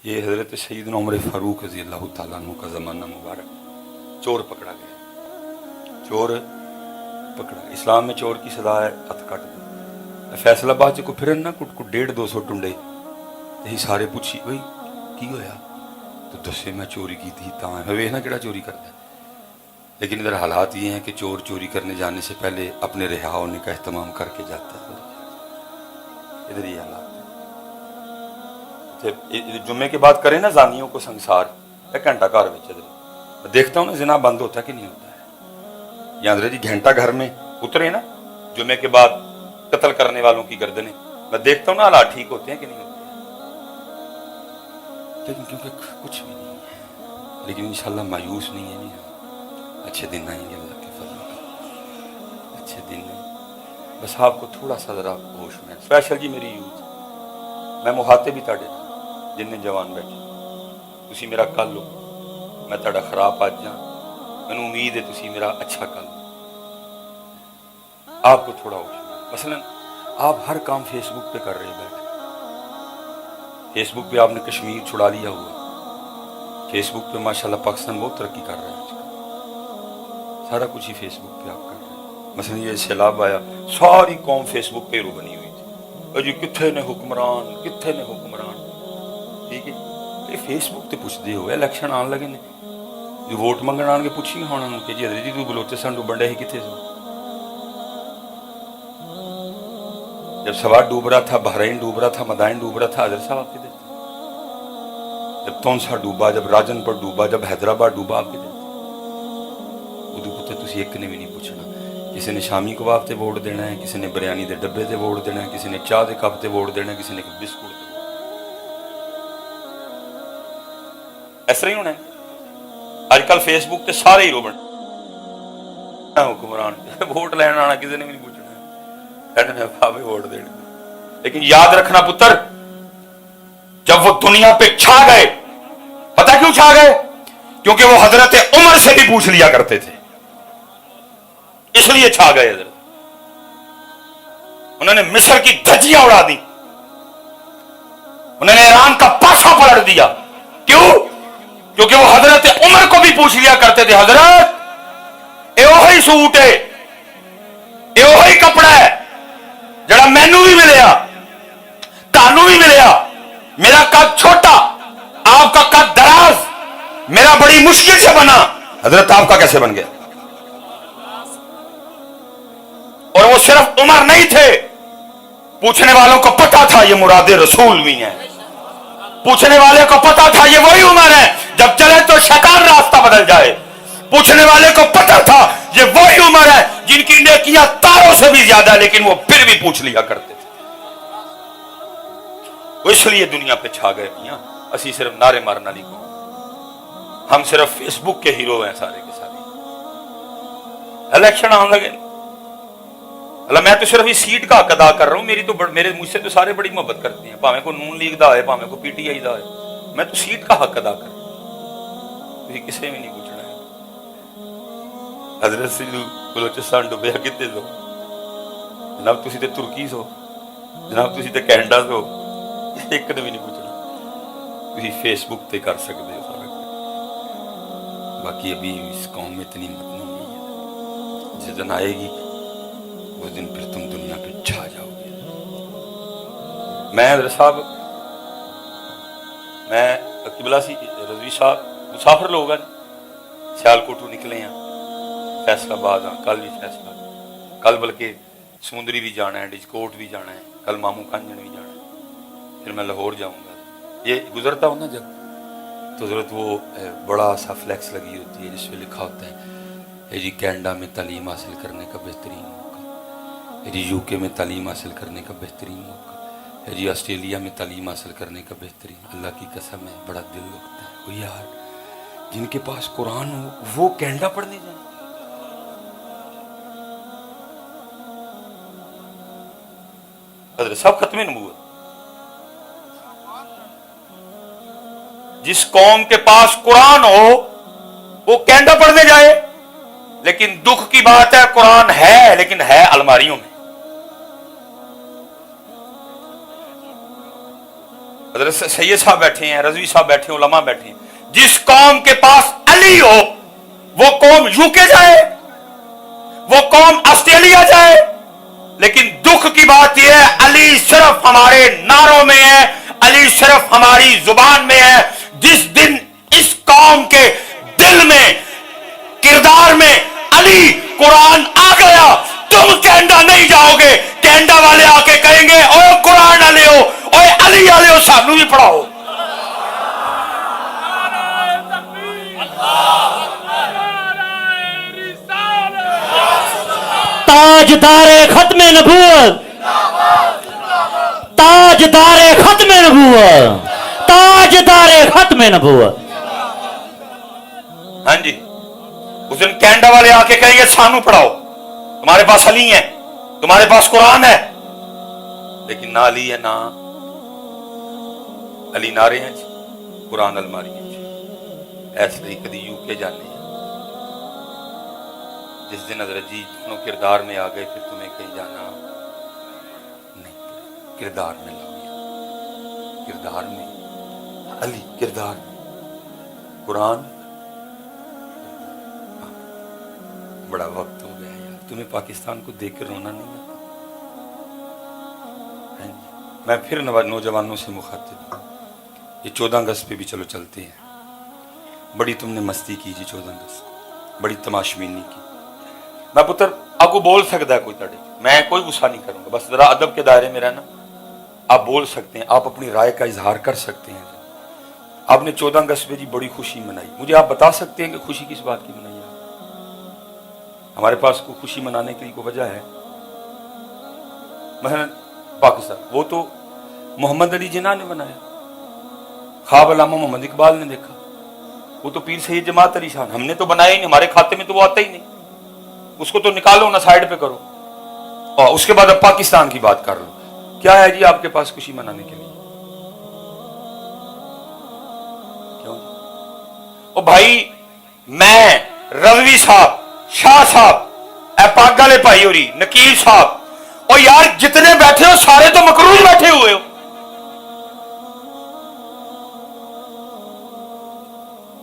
یہ حضرت سیدنا عمر فاروق رضی اللہ تعالیٰ عنہ کا زمانہ مبارک، چور پکڑا گیا، چور پکڑا گیا۔ اسلام میں چور کی سزا ہے ہتھ کٹ دو۔ فیصل آباد کو پھرن نہ کٹ کو 150-200 ٹنڈے یہی سارے پوچھی بھائی کی ہویا تو دسے میں چوری کی تھی تاں میں ویکھنا کیڑا چوری کرتا ہے۔ لیکن ادھر حالات یہ ہیں کہ چور چوری کرنے جانے سے پہلے اپنے رہا ہونے کا اہتمام کر کے جاتا ہے۔ ادھر یہ حالات جمعے کے بعد کریں نا زانیوں کو سنسار، ایک گھنٹہ گھر میں دیکھتا ہوں نا زنا بند ہوتا ہے کہ نہیں ہوتا ہے۔ یا حضرت جی گھنٹہ گھر میں اترے نا جمعے کے بعد قتل کرنے والوں کی گردنیں، میں دیکھتا ہوں نا حالات ٹھیک ہوتے ہیں کہ نہیں ہوتے ہیں۔ لیکن کیونکہ کچھ بھی نہیں ہے، لیکن انشاءاللہ مایوس نہیں ہے، نہیں اچھے دن آئیں گے اللہ کے فضل سے، اچھے دن ہیں۔ بس آپ کو تھوڑا سا ذرا ہوش میں اسپیشل جی میری یوتھ، میں مخاطب بھی تاڑے جن جوان بیٹھے تسی میرا کل ہو، میں تاڑا خراب آج جاں، میں نے امید ہے تسی میرا اچھا کل ہو۔ آپ کو تھوڑا ہوش میں، مثلا آپ ہر کام فیس بک پہ کر رہے بیٹھے، فیس بک پہ آپ نے کشمیر چھڑا لیا ہوا، فیس بک پہ ماشاءاللہ پاکستان بہت ترقی کر رہا ہے آج کل، سارا کچھ ہی فیس بک پہ آپ کر رہے ہیں۔ مثلا یہ سیلاب آیا، ساری قوم فیس بک پہ رو بنی ہوئی تھی، اجی کتھے نے حکمران، کتھے نے حکمران، ٹھیک ہے۔ یہ فیس بک تے پوچھ دے ہوئے الیکشن آن لگے نے جو ووٹ منگن آن کے پوچھی ہونا کہ جی حضرت جی تو بلوچستان ڈوبن ڈے ہی کتنے سے، جب سوات ڈوب رہا تھا، بحرین ڈوب رہا تھا، مدائن ڈوب رہا تھا، حضرت صاحب آپ کے دیتے، جب تونسا ڈوبا، جب راجن پور ڈوبا، جب حیدرآباد ڈوبا، آپ کے دیتے ادو پتے تسی ایک نے بھی نہیں پوچھنا۔ کسی نے شامی کباب تے ووٹ دینا ہے، کسی نے بریانی دے ڈبے تے ووٹ دینا ہے، کسی نے چاہ دے کپ تے ووٹ دینا ہے، کسی نے بسکٹ تے، اس طرح ہی ہونا ہے۔ آج کل فیس بک تے سارے ہی رو بن حکمران ووٹ لین آنا کسی نے بھی نہیں پوچھنا، کہنے بابے ووٹ دینے۔ لیکن یاد رکھنا پتر، جب وہ دنیا پہ چھا گئے، پتہ کیوں چھا گئے؟ کیونکہ وہ حضرت عمر سے بھی پوچھ لیا کرتے تھے، اس لیے چھا گئے حضرت۔ انہوں نے مصر کی دھجیاں اڑا دی، انہوں نے ایران کا پاسا پلٹ دیا، کیوں؟ کیونکہ وہ حضرت عمر کو بھی پوچھ لیا کرتے تھے، حضرت اے وہی سوٹ ہے، اے وہی کپڑا ہے جڑا مینوں بھی ملیا، تانوں بھی ملیا، میرا قد چھوٹا، آپ کا قد دراز، میرا بڑی مشکل سے بنا، حضرت آپ کا کیسے بن گیا؟ اور وہ صرف عمر نہیں تھے، پوچھنے والوں کو پتا تھا یہ مراد رسول بھی ہیں، پوچھنے والے کو پتا تھا یہ وہی عمر ہے جب چلے تو شیطان راستہ بدل جائے، پوچھنے والے کو پتا تھا یہ وہی عمر ہے جن کی نیکیاں تاروں سے بھی زیادہ، لیکن وہ پھر بھی پوچھ لیا کرتے تھے۔ وہ اس لیے دنیا پہ چھا گئے میاں، اسی صرف نعرے مارنا نہیں کو، ہم صرف فیس بک کے ہیرو ہیں سارے کے سارے۔ الیکشن آن لگے، اللہ میں تو صرف اس سیٹ کا حق ادا کر رہا ہوں، میری تو میرے مجھ سے تو سارے بڑی محبت کرتے ہیں، پاویں کو نون لیگ دا ہے، پاویں کو پی ٹی آئی دا ہے، میں تو سیٹ کا حق ادا کر رہا ہوں، کسی میں نہیں پوچھنا ہے۔ حضرت سے بلوچستان ڈوبیا کتنے سو، جناب تسی تے ترکی سو، جناب تسی تے کینیڈا سو، ایک نے بھی نہیں پوچھنا، تسی فیس بک تے کر سکتے ہو سارا کچھ۔ باقی ابھی اس قوم میں اتنی ہمت نہیں ہے، جس دن آئے گی اس دن پھر تم دنیا پہ چھا جاؤ گے۔ میں حضرت صاحب، میں قبلہ سی رضوی صاحب مسافر لوگ ہیں، سیالکوٹوں نکلے ہیں، فیصل آباد ہاں، کل بھی فیصلہ، کل بلکہ سمندری بھی جانا ہے، ڈجکوٹ بھی جانا ہے، کل ماموں کنجن بھی جانا ہے، پھر میں لاہور جاؤں گا۔ یہ گزرتا ہوں نا جب تو ضرورت وہ بڑا سا فلیکس لگی ہوتی ہے جس پہ لکھا ہوتا ہے جی کینیڈا میں تعلیم حاصل کرنے کا بہترین موقع، جی یو کے میں تعلیم حاصل کرنے کا بہترین موقع، جی آسٹریلیا میں تعلیم حاصل کرنے کا بہترین۔ اللہ کی قسم ہے بڑا دل لگتا ہے، وہ یار جن کے پاس قرآن ہو وہ کینیڈا پڑھنے جائیں۔ حضرت صاحب ختم نبوت، جس قوم کے پاس قرآن ہو وہ کینیڈا پڑھنے جائے، لیکن دکھ کی بات ہے قرآن ہے لیکن ہے الماریوں میں۔ حضرت سید صاحب بیٹھے ہیں, رضوی صاحب بیٹھے ہیں, علماء بیٹھے ہیں. جس قوم کے پاس علی ہو وہ قوم یو کے جائے, وہ قوم آسٹریلیا جائے. لیکن دکھ کی بات یہ ہے علی صرف ہمارے نعروں میں ہے, علی صرف ہماری زبان میں ہے. جس دن اس قوم کے دل میں, کردار میں علی قرآن آ گیا, تم کینیڈا نہیں جاؤ گے. کینیڈا والے آ کے کہیں گے اوے قرآن والے ہو, اوے علی والے ہو, سانو بھی پڑھاؤ. تاجدار ختم نبوت, تاجدار ختم نبوت, تاجدار ختم نبوت. ہاں جی, اس دن کینیڈا والے آ کے کہیں گے سانو پڑھاؤ, تمہارے پاس علی ہے, تمہارے پاس قرآن ہے, لیکن نہ علی ہے نہ علی نعرے ہیں جی, قرآن الماری ہیں جی. ایسے ہی کدی یو کے جانے ہیں. جس دن حضرت جی دونوں کردار میں آ گئے, پھر تمہیں کہیں جانا نہیں. کردار میں لاؤ, کردار میں علی, کردار میں قرآن. بڑا وقت ہو گیا یار, تمہیں پاکستان کو دیکھ کر رونا نہیں آتا؟ میں پھر نوجوانوں سے مخاطب ہوں, یہ 14 اگست پہ بھی چلو چلتے ہیں. بڑی تم نے مستی کی جی 14 اگست, بڑی تماشبینی کی. میں پتر آپ کو بول سکتا ہے کوئی تڑے, میں کوئی غصہ نہیں کروں گا, بس ذرا ادب کے دائرے میں رہنا. آپ بول سکتے ہیں, آپ اپنی رائے کا اظہار کر سکتے ہیں. آپ نے 14 اگست پہ جی بڑی خوشی منائی, مجھے آپ بتا سکتے ہیں کہ خوشی کس بات کی منائی ہے؟ ہمارے پاس کوئی خوشی منانے کے لیے کوئی وجہ ہے؟ مثلا پاکستان, وہ تو محمد علی جناح نے بنایا, خواب علامہ محمد اقبال نے دیکھا. وہ تو پیر سید جماعت علی شان, ہم نے تو بنایا ہی نہیں, ہمارے کھاتے میں تو وہ آتا ہی نہیں. اس کو تو نکالو نہ, سائڈ پہ کرو, اور اس کے بعد اب پاکستان کی بات کر لو. کیا ہے جی آپ کے پاس خوشی منانے کے لیے؟ کیوں او بھائی, میں, رضوی صاحب, شاہ صاحب, اے پاک والے بھائی ہوری, نکیل صاحب, اور یار جتنے بیٹھے ہو سارے تو مقروض بیٹھے ہوئے ہو.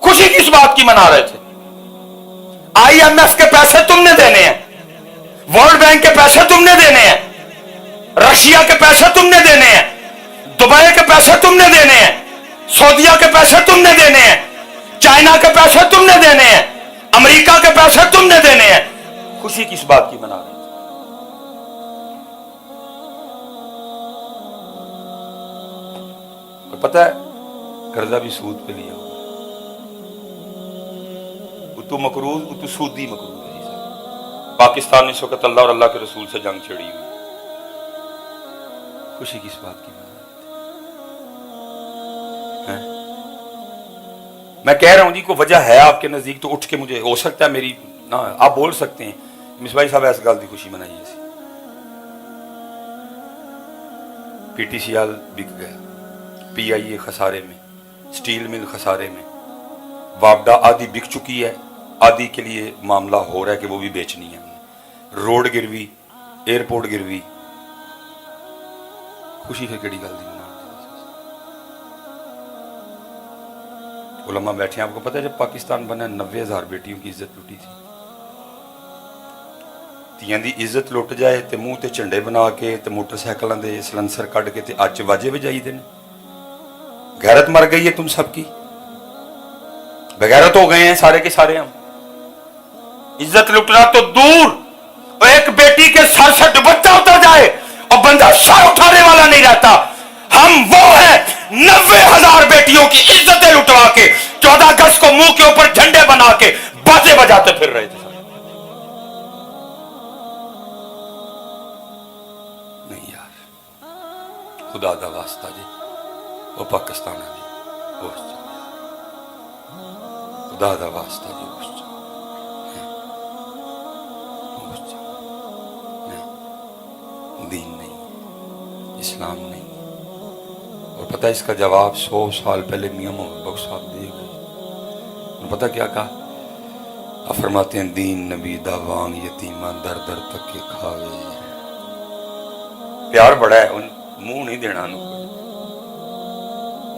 خوشی کس بات کی منا رہے تھے؟ آئی ایم ایف کے پیسے تم نے دینے ہیں, ورلڈ بینک کے پیسے تم نے دینے ہیں, رشیا کے پیسے تم نے دینے ہیں, دبئی کے پیسے تم نے دینے ہیں, سعودیہ کے پیسے تم نے دینے ہیں, چائنا کے پیسے تم نے دینے ہیں, امریکہ کے پیسے تم نے دینے ہیں. خوشی کس بات کی منا رہے تھے؟ اور پتہ ہے قرضہ بھی سود پہ لیا ہوا, تو مقروض, تو سودی مقروض ہے. پاکستان نے اس وقت اللہ اور اللہ کے رسول سے جنگ چھڑی ہوئی. خوشی کس بات کی منا رہے تھے؟ میں کہہ رہا ہوں جی, کوئی وجہ ہے آپ کے نزدیک تو اٹھ کے, مجھے ہو سکتا ہے میری نہ, آپ بول سکتے ہیں مصباح صاحب ایس گل دی خوشی منائی ہے. پی ٹی سی ایل بک گیا, پی آئی اے خسارے میں, سٹیل مل خسارے میں, وابڈا آدھی بک چکی ہے, آدھی کے لیے معاملہ ہو رہا ہے کہ وہ بھی بیچنی ہے. روڈ گروی, ایئرپورٹ گروی. خوشی ہے کیڑی گل دی منا. علماء بیٹھے ہیں, آپ کو پتہ ہے جب پاکستان بنا 90,000 بیٹیوں کی عزت لوٹی تھی. تیاں دی عزت لٹ جائے تے منہ تے جھنڈے بنا کے تے موٹر سائیکلاں دے سلنسر کڈ کے تے اچ واجے وجائی دے. غیرت مر گئی ہے تم سب کی, بغیرت ہو گئے ہیں سارے کے سارے. ہم عزت لٹنا تو دور, ایک بیٹی کے سر سے دوپٹہ اتر جائے اور بندہ سر اٹھانے والا نہیں رہتا. ہم وہ ہیں 90,000 بیٹیوں کی عزتیں لٹوا کے 14 اگست کو منہ کے اوپر جھنڈے بنا کے باتیں بجاتے پھر رہے تھے. نہیں یار, خدا دا واسطہ جی, وہ پاکستان ہے جی, خدا دا واسطہ جی, دین نہیں, اسلام نہیں. اور پتہ اس کا جواب 100 سال پہلے میاں محمد بخش صاحب دے گئے. پتہ کیا کہا؟ فرماتے ہیں دین نبی دا وانگ یتیمہ در در تک کے کھاوے. پیار بڑا ہے, منہ نہیں دینا.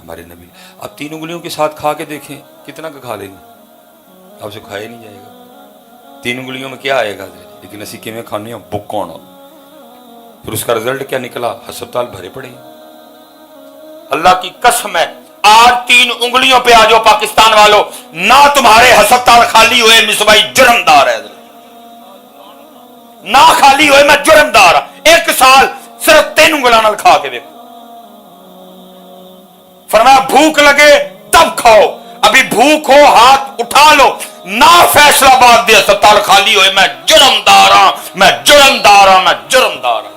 ہمارے نبی. اب 3 انگلیوں کے ساتھ کھا کے دیکھیں کتنا کا کھا لیں گے؟ آپ سے کھایا نہیں جائے گا. 3 انگلیوں میں کیا آئے گا؟ لیکن اسی کے میں کھانے ہیں بک کون. پھر اس کا رزلٹ کیا نکلا؟ ہسپتال بھرے پڑے. اللہ کی قسم ہے آج 3 انگلیوں پہ آ جاؤ پاکستان والوں، نہ تمہارے ہسپتال خالی ہوئے مصباحی جرمدار ہے، نہ خالی ہوئے میں جرمدار ہوں. 1 سال صرف 3 انگلیاں نال کھا کے دیکھو. فرمایا بھوک لگے تب کھاؤ، ابھی بھوک ہو ہاتھ اٹھا لو. نہ فیصلہ آباد دے ہسپتال خالی ہوئے میں جرمدار ہوں، میں جرمدار ہوں، میں جرمدار ہوں.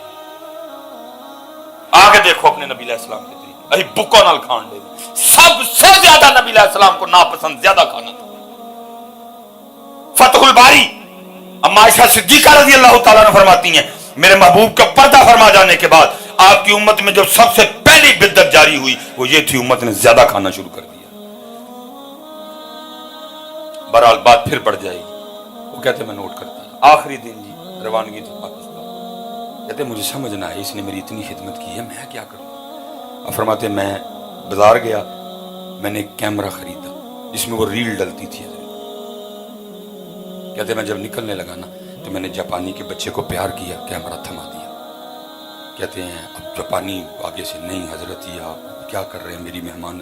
آگے دیکھو اپنے نبی علیہ السلام کے طریقے، ابھی بکوں نال کھان دے. سب سے زیادہ نبی علیہ السلام کو ناپسند زیادہ کھانا تھا. فتح الباری اما عائشہ صدیقہ رضی اللہ تعالیٰ نے فرماتی ہیں میرے محبوب کا پردہ فرما جانے کے بعد آپ کی امت میں جو سب سے پہلی بدعت جاری ہوئی وہ یہ تھی، امت نے زیادہ کھانا شروع کر دیا. بہرحال بات پھر بڑھ جائے گی. وہ کہتے میں نوٹ کرتا ہوں. آخری دن جی روانگی تھی پاکستان. کہتے مجھے سمجھ نہ آئی اس نے میری اتنی خدمت کی ہے میں کیا کروں. اب فرماتے میں بازار گیا، میں نے ایک کیمرہ خریدا جس میں وہ ریل ڈلتی تھی. کہتے میں جب نکلنے لگا نا تو میں نے جاپانی کے بچے کو پیار کیا، کیمرہ تھما دیا. کہتے ہیں اب جاپانی آگے سے نہیں حضرت یہ آپ کیا کر رہے ہیں، میری مہمان.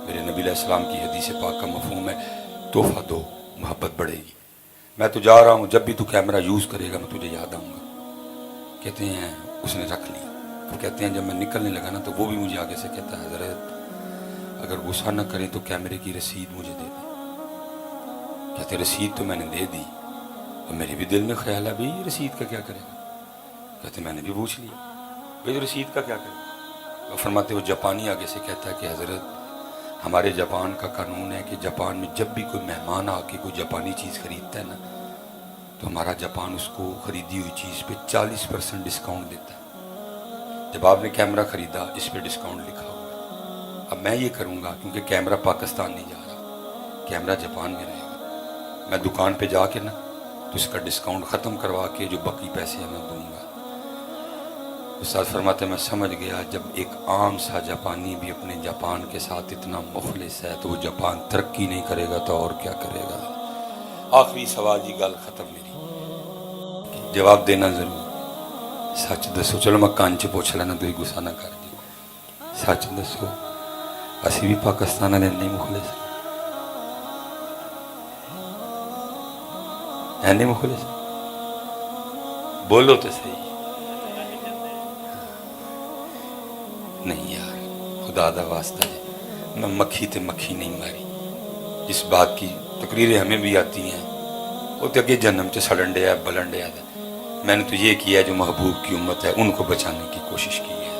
میرے نبی علیہ السلام کی حدیث پاک کا مفہوم ہے تحفہ دو محبت بڑھے گی. میں تو جا رہا ہوں، جب بھی تو کیمرہ یوز کرے گا میں تجھے یاد آؤں گا. کہتے ہیں اس نے رکھ لی. کہتے ہیں جب میں نکلنے لگا نا تو وہ بھی مجھے آگے سے کہتا ہے حضرت اگر غصہ نہ کرے تو کیمرے کی رسید مجھے دے دیں. کہتے رسید تو میں نے دے دی اور میرے بھی دل میں خیال ہے بھائی رسید کا کیا کرے گا. کہتے میں نے بھی پوچھ لیا بھائی رسید کا کیا کرے گا. فرماتے وہ جاپانی آگے سے کہتا ہے کہ حضرت ہمارے جاپان کا قانون ہے کہ جاپان میں جب بھی کوئی مہمان آ کے کوئی جاپانی چیز خریدتا ہے نا تو ہمارا جاپان اس کو خریدی ہوئی چیز پہ 40% ڈسکاؤنٹ دیتا ہے. جب آپ نے کیمرہ خریدا اس پہ ڈسکاؤنٹ لکھا ہوا. اب میں یہ کروں گا کیونکہ کیمرہ پاکستان نہیں جا رہا، کیمرہ جاپان میں رہے گا. میں دکان پہ جا کے نا تو اس کا ڈسکاؤنٹ ختم کروا کے جو باقی پیسے ہیں میں دوں گا. استاد فرماتے میں سمجھ گیا جب ایک عام سا جاپانی بھی اپنے جاپان کے ساتھ اتنا مخلص ہے تو وہ جاپان ترقی نہیں کرے گا تو اور کیا کرے گا. آخری سوال جی گل ختم میری، جواب دینا ضرور. سچ دسو. چلو میں کان چ پوچھ لینا تو غصہ نہ کر جی. سچ دسو اسی بھی پاکستان والے نہیں مخلص ہے نہیں مخلص؟ بولو تو صحیح. نہیں یار خدا دا واسطہ ہے میں مکھی تے مکھی نہیں ماری. جس بات کی تقریریں ہمیں بھی آتی ہیں وہ تو اگے جنم چ سڑن ڈیا بلن ڈیا. میں نے تو یہ کیا جو محبوب کی امت ہے ان کو بچانے کی کوشش کی ہے.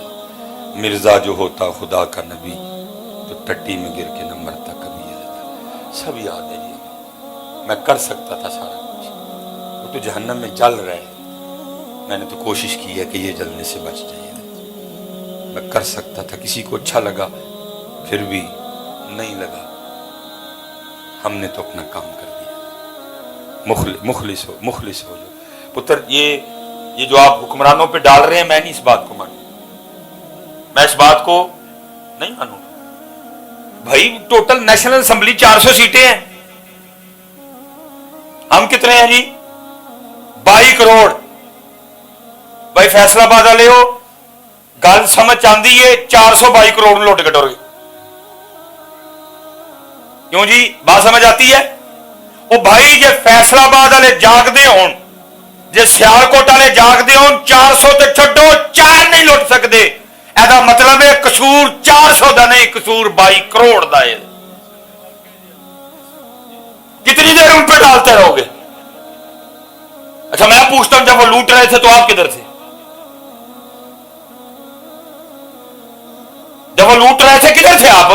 مرزا جو ہوتا خدا کا نبی تو ٹٹی میں گر کے نہ مرتا کبھی. سب یاد ہے جی. میں کر سکتا تھا سارا کچھ، وہ تو جہنم میں جل رہے. میں نے تو کوشش کی ہے کہ یہ جلنے سے بچ جائے. میں کر سکتا تھا، کسی کو اچھا لگا پھر بھی نہیں لگا. ہم نے تو اپنا کام کر دیا. مخلص ہو جو پتر. یہ جو آپ حکمرانوں پہ ڈال رہے ہیں میں نہیں اس بات کو مانوں. میں اس بات کو نہیں مانوں بھائی. ٹوٹل نیشنل اسمبلی 400 سیٹیں ہیں. ہم کتنے ہیں جی؟ 22 کروڑ. بھائی فیصلہ آباد والے ہو گل سمجھ آندی ہے 422 کروڑ لوٹ کے ٹر گئے. کیوں جی بات سمجھ آتی ہے؟ وہ بھائی جے فیصلہ آباد والے جاگتے ہون، جے سیالکوٹ والے جاگتے ہون 400 تے چھڈو 4 نہیں لٹ سکتے. ایدا مطلب ہے قصور 400 دا نہیں، قصور 22 کروڑ دا ہے. کتنی دیر ان پہ ڈالتے رہو گے؟ اچھا میں پوچھتا ہوں جب وہ لوٹ رہے تھے تو آپ کدھر تھے؟ جب وہ لوٹ رہے تھے کدھر تھے آپ؟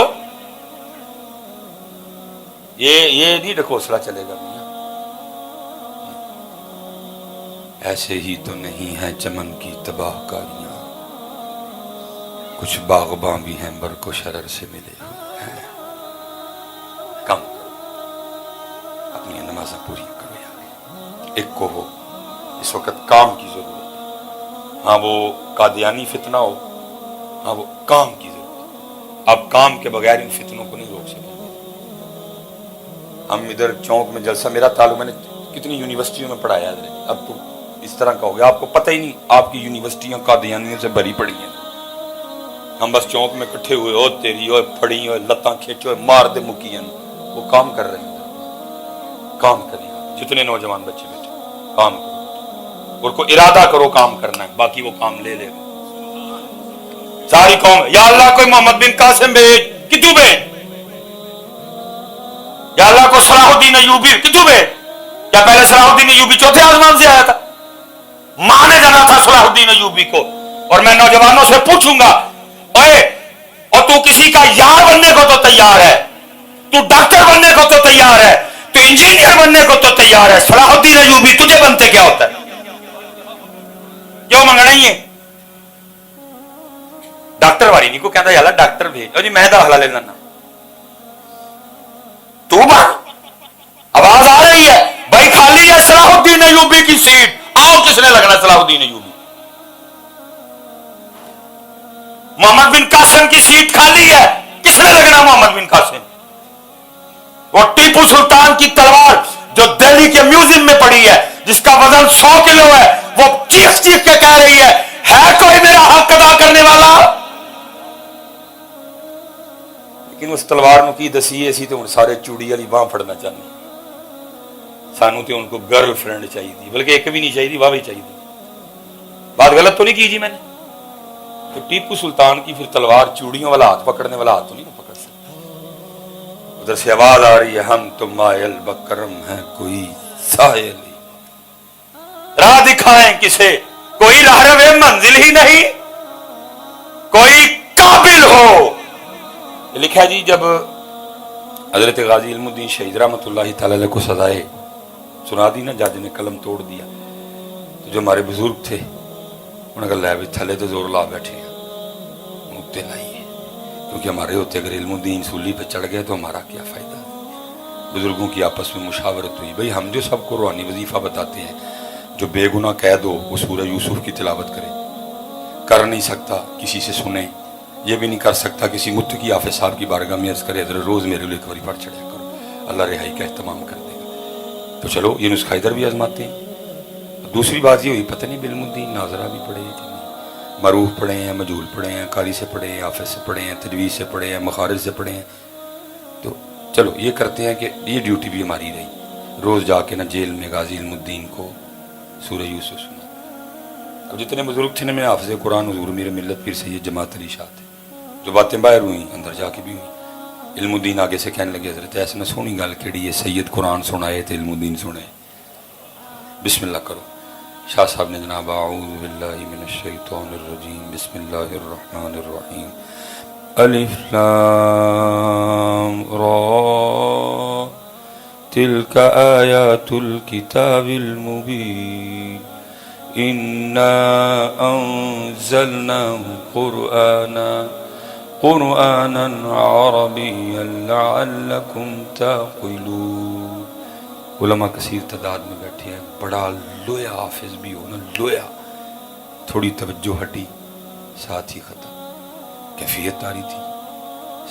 یہ نہیں ڈھکوسلا چلے گا. ایسے ہی تو نہیں ہے چمن کی تباہ کاریاں، کچھ باغباں بھی ہیں برق و شرر سے ملے ہیں. کم اپنی نمازیں پوری کرو یار. ایک کو ہو اس وقت کام کی ضرورت ہے. ہاں وہ قادیانی فتنہ ہو ہاں وہ کام کی ضرورت ہے. آپ کام کے بغیر ان فتنوں کو نہیں روک سکتے. ہم ادھر چونک میں جلسہ، میرا تعلق، میں نے کتنی یونیورسٹیوں میں پڑھایا ہے. اب تو اس طرح کا ہو گیا آپ کو پتہ ہی نہیں، آپ کی یونیورسٹیاں قادیانیوں سے بھری پڑی ہیں. ہم بس چونک میں کٹھے ہوئے، او تیری او پھڑی او لتاں کھینچو مار دے مکی ہیں. وہ کام کر رہے ہیں، کام کریں. جتنے نوجوان بچے بیٹھے کام کرو، اور کو ارادہ کرو کام کرنا ہے، باقی وہ کام لے لے گا. ساری قوم یا اللہ کوئی محمد بن قاسم بھیج، کتوں بھیج. یا اللہ کو صلاح الدین ایوبی کتوں بھیج. کیا پہلے صلاح الدین ایوبی چوتھے آسمان سے آیا تھا؟ ماں نے جانا تھا صلاح الدین ایوبی کو. اور میں نوجوانوں سے پوچھوں گا، اوے اور تو کسی کا یار بننے کو تو تیار ہے، تو ڈاکٹر بننے کو تو تیار ہے، تو انجینئر بننے کو تو تیار ہے، صلاح الدین ایوبی تجھے بنتے کیا ہوتا ہے؟ کیوں منگنا ہی ہے؟ ڈاکٹر والی نہیں کو کہتا یار ڈاکٹر بھیج جی میں داخلہ لے لینا. تو آواز آ رہی ہے بھائی، خالی ہے صلاح الدین ایوبی کی سیٹ، آؤ کس نے لگنا صلاح الدین ایوبی. محمد بن قاسم کی سیٹ خالی ہے، کس نے لگنا محمد بن قاسم. وہ ٹیپو سلطان کی تلوار جو دہلی کے میوزیم میں پڑی ہے، جس کا وزن 100 کلو ہے، وہ چیخ چیخ کے کہہ رہی ہے کوئی میرا حق ادا کرنے والا. لیکن اس تلوار نو کی دسی اسی تو سارے چوڑی والی باں پھڑنا چاہتے. سانو تو ان کو گرل فرینڈ چاہیے، بلکہ ایک بھی نہیں چاہیے، واہ بھی چاہیے. بات غلط تو نہیں کی جی میں نے؟ تو ٹیپو سلطان کی پھر تلوار چوڑیوں والا ہاتھ پکڑنے والا ہاتھ تو نہیں پکڑ سکتا. ادھر سے آواز آ رہی ہے ہم تو مائل بکرم ہیں کوئی سائل، راہ دکھائیں کسے کوئی راہرو منزل ہی نہیں، کوئی قابل ہو. لکھا جی جب حضرت غازی علم الدین شہید رحمۃ اللہ تعالی علیہ کو سزائے سنا دی نا، جج نے قلم توڑ دیا، تو جو ہمارے بزرگ تھے انہوں نے کہا لے بھی تھلے تو زور لا بیٹھے ہیں، نکتے لائیے، کیونکہ ہمارے ہوتے اگر علم الدین سولی پہ چڑھ گئے تو ہمارا کیا فائدہ. بزرگوں کی آپس میں مشاورت ہوئی، بھئی ہم جو سب کو روحانی وظیفہ بتاتے ہیں، جو بے گناہ قید ہو وہ سورہ یوسف کی تلاوت کرے، کر نہیں سکتا کسی سے سنیں، یہ بھی نہیں کر سکتا کسی متقی حافظ صاحب کی بارگاہ میں عرض کرے حضرت روز میرے لیے ایک باری پڑھ چڑھا کرو، اللہ رہائی کا اہتمام کر دے گا. تو چلو یہ نسخہ ادھر بھی آزماتے ہیں. دوسری بات یہ ہوئی پتہ نہیں علم الدین ناظرہ بھی پڑھے کہ نہیں، معروف پڑھے ہیں، مجہول پڑھے ہیں، قاری سے پڑھے ہیں، حافظ سے پڑھے ہیں، تجوید سے پڑھے ہیں، مخارج سے پڑھے ہیں. تو چلو یہ کرتے ہیں کہ یہ ڈیوٹی بھی ہماری رہی، روز جا کے نہ جیل میں غازی علم الدین کو سورہ یوسف سنا. اب جتنے بزرگ تھے نا، میں حافظ قرآن حضور میرے ملت پیر سید جماعت علی شاہ تھے، جو باتیں باہر ہوئیں اندر جا کے بھی ہوئیں. علم الدین آگے سے کہنے لگے حضرت ایسا نہ سونی گل کیڑی ہے، سید قرآن سنائے تھے علم الدین سنے. بسم اللہ کرو. شاہ صاحب نے جناب اعوذ باللہ من الشیطان الرجیم بسم اللہ الرحمن الرحیم الف لام را تلک آیات الکتاب المبین انا انزلناه قرآنا عربیا لعلکم تعقلون. علماء کثیر تعداد میں بیٹھے ہیں، بڑا لویا حافظ بھی ہو نا، لویا، تھوڑی توجہ ہٹی ساتھ ہی ختم. کیفیت آ رہی تھی،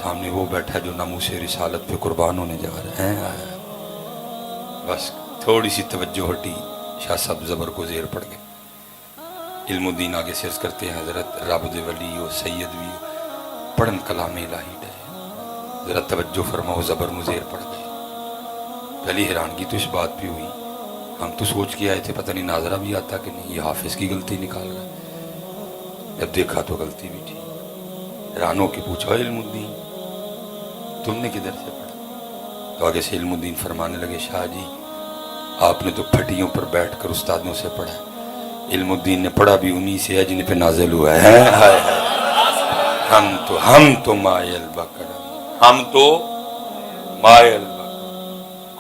سامنے وہ بیٹھا جو ناموس رسالت پہ قربان ہونے جا رہا ہے. بس تھوڑی سی توجہ ہٹی، شاہ صاحب زبر کو زیر پڑ گئے. علم الدین آگے سے عرض کرتے ہیں حضرت رب دے ولی ہو، سید بھی ہو، پڑھن کلام الہی ڈے، ذرا توجہ فرماؤ، زبر مزیر پڑ گئے. پہلی حیرانگی تو اس بات بھی ہوئی، ہم تو سوچ کے آئے تھے پتہ نہیں ناظرہ بھی آتا کہ نہیں، یہ حافظ کی غلطی نکال رہا ہے. جب دیکھا تو غلطی بھی تھی. حیران ہو کے پوچھا علم الدین تم نے کدھر سے پڑھا؟ تو آگے سے علم الدین فرمانے لگے شاہ جی آپ نے تو پھٹیوں پر بیٹھ کر استادوں سے پڑھا. علم الدین نے پڑھا بھی انہی سے ہے جن پہ نازل ہوا ہے. ہم تو مائل بکرم، ہم تو مائل بکرم،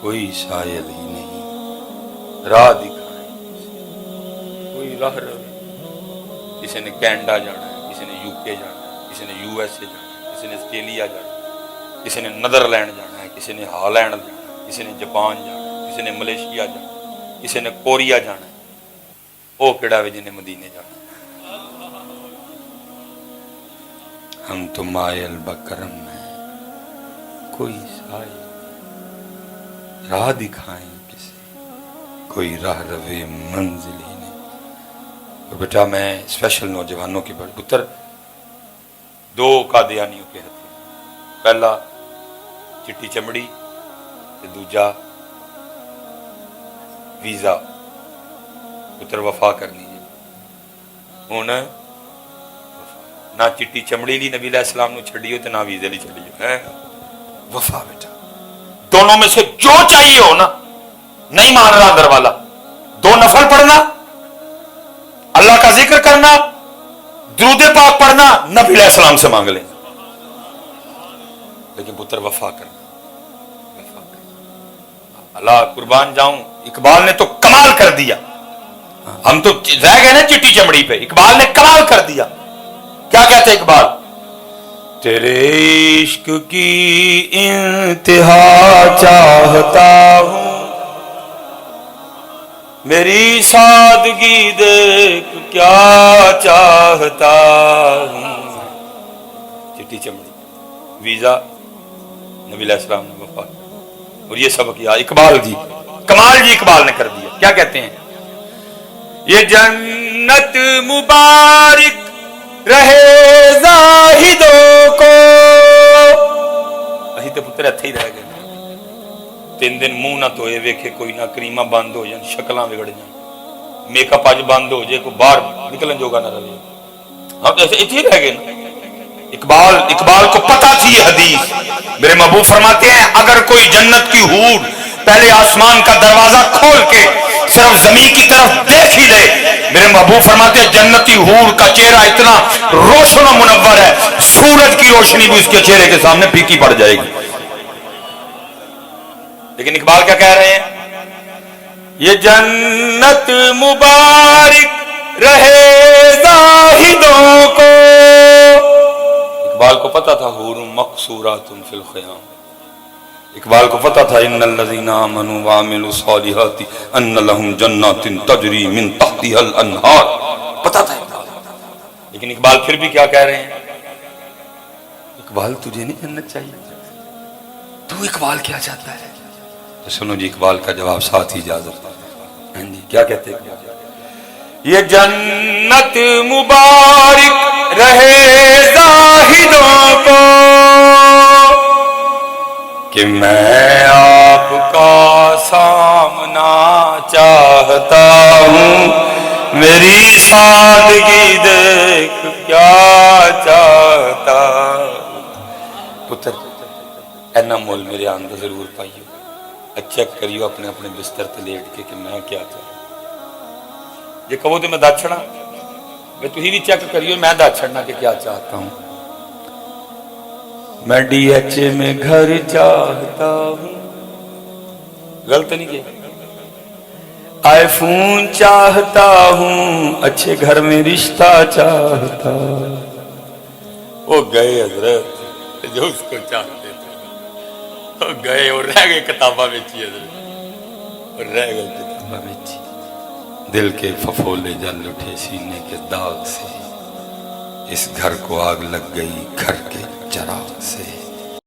کوئی سائل ہی نہیں، راہ دکھائیں کوئی راہ رہے. کسی نے کینیڈا جانا ہے، کسی نے UK جانا ہے، کسی نے USA جانا ہے، کسی نے آسٹریلیا جانا ہے، کسی نے نیدرلینڈ جانا ہے، کسی نے ہالینڈ جانا ہے، کسی نے جاپان جانا ہے، کسی نے ملیشیا جانا ہے، کسی نے کوریا جانا ہے. وہ کہڑا وے جنہیں مدینے جانا ہے. ہم تو مائل بکرم میں کوئی سائے راہ دکھائیں کسی کوئی راہ روے منزل ہی نہیں. اور بیٹا میں اسپیشل نوجوانوں کی بڑھ پتر دو قادیانیوں کے ہتھے پہلا چٹی چمڑی تے دوجا ویزا پتر وفا کرنی ہے ہوں نہ چٹی چمڑی لی نبی علیہ السلام نو چھڑیو تے نہ ویزے لی چھڑیو ہے وفا بیٹا دونوں میں سے جو چاہیے ہو نا نہیں مان رہا اندر والا دو نفل پڑھنا اللہ کا ذکر کرنا درود پاک پڑھنا نبی علیہ السلام سے مانگ لینا لیکن پتر وفا کرنا اللہ قربان جاؤں اقبال نے تو کمال کر دیا ہم تو رہ گئے نا چٹی چمڑی پہ اقبال نے کمال کر دیا کیا کہتے اقبال تیرے عشق کی انتہا چاہتا ہوں میری سادگی دیکھ کیا چاہتا ہوں چٹی چمڑی ویزا نبی علیہ السلام نے وفا اور یہ سب کیا اقبال جی کمال جی اقبال نے کر دیا کیا کہتے ہیں یہ جنت مبارک رہے زاہدوں کو اسی تو پتر اتھے ہی رہ گئے 3 دن منہ نہ دھوئے ویکھے کوئی نہ کریمہ بند ہو جائیں شکلاں بگڑ جائیں میک اپ اج بند ہو جائے کوئی باہر نکلن جوگا نہ رہے ہم ایسے اتھے ہی رہ گئے نا اقبال کو پتہ تھی یہ حدیث میرے محبوب فرماتے ہیں اگر کوئی جنت کی حور پہلے آسمان کا دروازہ کھول کے صرف زمین کی طرف دیکھ ہی لے میرے محبوب فرماتے ہیں جنتی حور کا چہرہ اتنا روشن و منور ہے سورج کی روشنی بھی اس کے چہرے کے سامنے پھیکی پڑ جائے گی لیکن اقبال کیا کہہ رہے ہیں یہ جنت مبارک رہے زاہدوں کو اقبال کو پتا تھا حور مقصورات فی الخیام اقبال کو پتا تھا ان الذین آمنوا وعملوا الصالحات ان لهم جنات تجری من تحتها الانہار پتا تھا لیکن اقبال پھر بھی کیا کہہ رہے ہیں اقبال تجھے نہیں جنت چاہیے تو اقبال کیا چاہتا ہے تو سنو جی اقبال کا جواب ساتھ ہی اجازت کیا کہتے ہیں یہ جنت مبارک رہے زاہدوں کو کہ میں آپ کا سامنا چاہتا ہوں میری سادگی دیکھ کیا چاہتا پتر اینا مول میرے آندہ ضرور پائیو چیک کریو اپنے اپنے بستر تے لیٹ کے کہ میں کیا چاہتا یہ کہو تو میں دا چھڑا میں تو ہی بھی چیک کریو میں دا چھڑنا کہ کیا چاہتا ہوں میں ڈی ایچ اے میں گھر چاہتا ہوں غلط نہیں کیا آئی فون چاہتا ہوں اچھے گھر میں رشتہ چاہتا وہ گئے حضرت جو اس کو چاہتے تھے وہ گئے اور رہ گئے کتابہ بیچی حضرت اور رہ گئے کتابہ بیچی دل کے ففولے جل اٹھے سینے کے داغ سے اس گھر کو آگ لگ گئی گھر کے چراغ سے